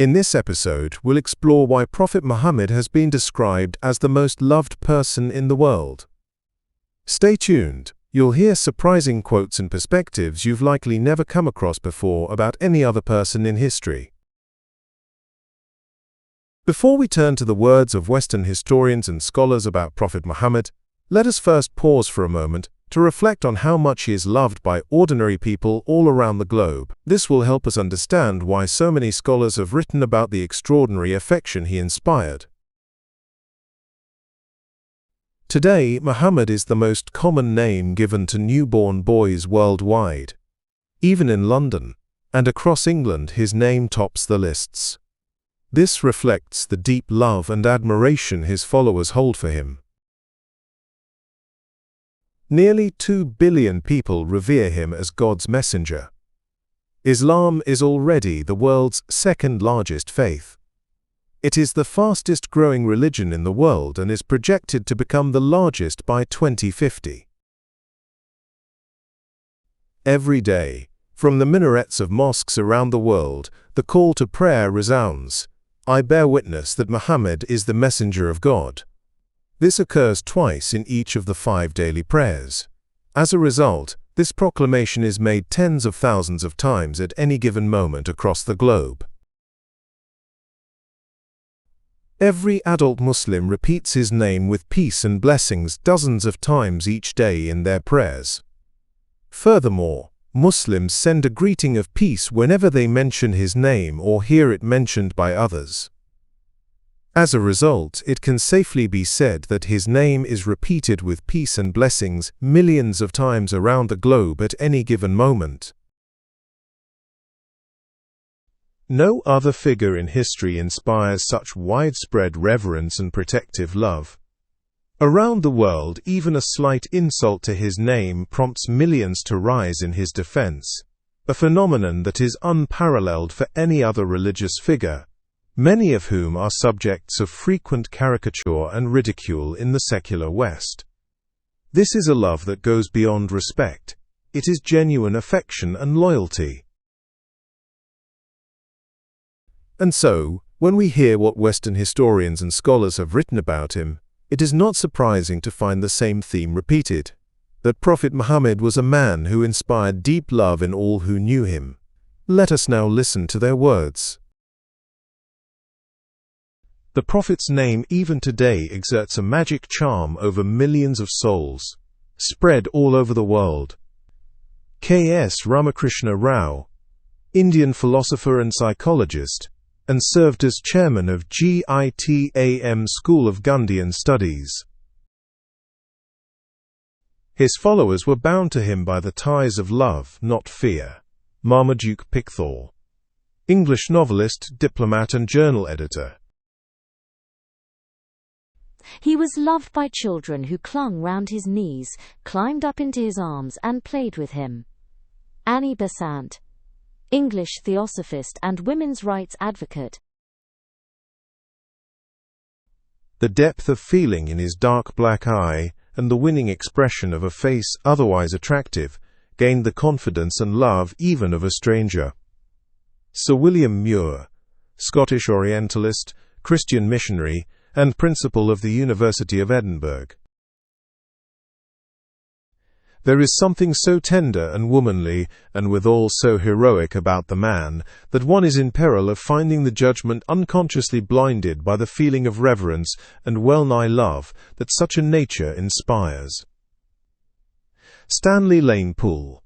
In this episode, we'll explore why Prophet Muhammad has been described as the most loved person in the world. Stay tuned. You'll hear surprising quotes and perspectives you've likely never come across before about any other person in history. Before we turn to the words of Western historians and scholars about Prophet Muhammad, let us first pause for a moment to reflect on how much he is loved by ordinary people all around the globe. This will help us understand why so many scholars have written about the extraordinary affection he inspired. Today, Muhammad is the most common name given to newborn boys worldwide. Even in London and across England, his name tops the lists. This reflects the deep love and admiration his followers hold for him. Nearly 2 billion people revere him as God's messenger. Islam is already the world's second largest faith. It is the fastest growing religion in the world and is projected to become the largest by 2050. Every day, from the minarets of mosques around the world, the call to prayer resounds, "I bear witness that Muhammad is the messenger of God." This occurs twice in each of the 5 daily prayers. As a result, this proclamation is made tens of thousands of times at any given moment across the globe. Every adult Muslim repeats his name with peace and blessings dozens of times each day in their prayers. Furthermore, Muslims send a greeting of peace whenever they mention his name or hear it mentioned by others. As a result, it can safely be said that his name is repeated with peace and blessings millions of times around the globe at any given moment. No other figure in history inspires such widespread reverence and protective love. Around the world, even a slight insult to his name prompts millions to rise in his defense, a phenomenon that is unparalleled for any other religious figure, many of whom are subjects of frequent caricature and ridicule in the secular West. This is a love that goes beyond respect. It is genuine affection and loyalty. And so, when we hear what Western historians and scholars have written about him, it is not surprising to find the same theme repeated, that Prophet Muhammad was a man who inspired deep love in all who knew him. Let us now listen to their words. The Prophet's name even today exerts a magic charm over millions of souls, spread all over the world. K.S. Ramakrishna Rao, Indian philosopher and psychologist, and served as chairman of GITAM School of Gandhian Studies. His followers were bound to him by the ties of love, not fear. Marmaduke Pickthall, English novelist, diplomat and journal editor. He was loved by children who clung round his knees, climbed up into his arms and played with him. Annie Besant, English theosophist and women's rights advocate. The depth of feeling in his dark black eye and the winning expression of a face otherwise attractive gained the confidence and love even of a stranger. Sir William Muir, Scottish Orientalist, Christian missionary, and principal of the University of Edinburgh. There is something so tender and womanly, and withal so heroic about the man, that one is in peril of finding the judgment unconsciously blinded by the feeling of reverence and well-nigh love that such a nature inspires. Stanley Lane-Poole,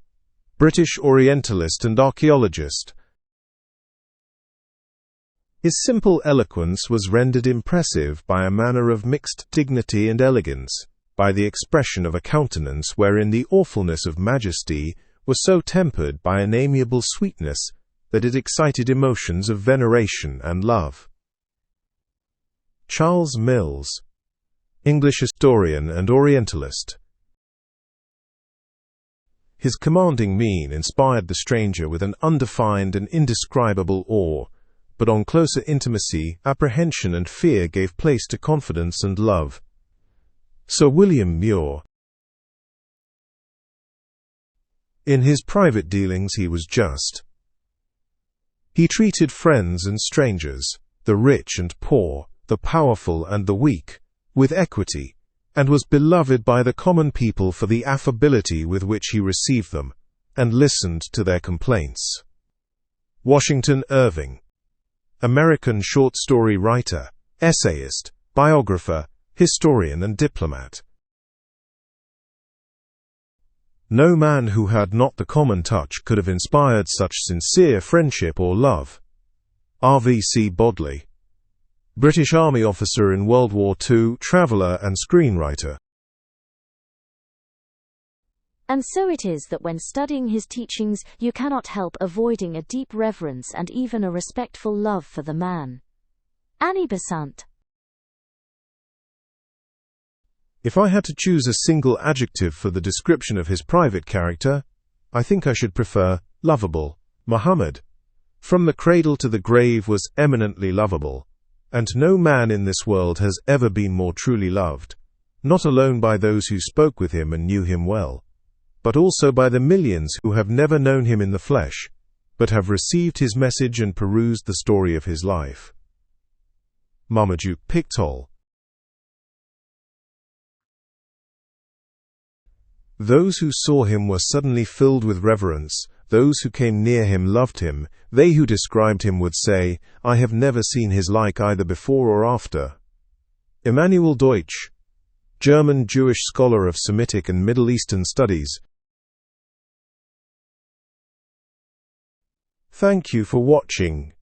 British Orientalist and archaeologist. His simple eloquence was rendered impressive by a manner of mixed dignity and elegance, by the expression of a countenance wherein the awfulness of majesty was so tempered by an amiable sweetness that it excited emotions of veneration and love. Charles Mills, English historian and Orientalist. His commanding mien inspired the stranger with an undefined and indescribable awe, but on closer intimacy, apprehension and fear gave place to confidence and love. Sir William Muir. In his private dealings he was just. He treated friends and strangers, the rich and poor, the powerful and the weak, with equity, and was beloved by the common people for the affability with which he received them, and listened to their complaints. Washington Irving. American short story writer, essayist, biographer, historian and diplomat. No man who had not the common touch could have inspired such sincere friendship or love. R.V.C. Bodley. British Army officer in World War II, traveller and screenwriter. And so it is that when studying his teachings you cannot help avoiding a deep reverence and even a respectful love for the man. Annie Besant. If I had to choose a single adjective for the description of his private character, I think I should prefer lovable. Muhammad, from the cradle to the grave, was eminently lovable, and no man in this world has ever been more truly loved, not alone by those who spoke with him and knew him well, but also by the millions who have never known him in the flesh, but have received his message and perused the story of his life. Marmaduke Pickthall. Those who saw him were suddenly filled with reverence. Those who came near him loved him. They who described him would say, "I have never seen his like either before or after." Emanuel Deutsch, German Jewish scholar of Semitic and Middle Eastern studies. Thank you for watching.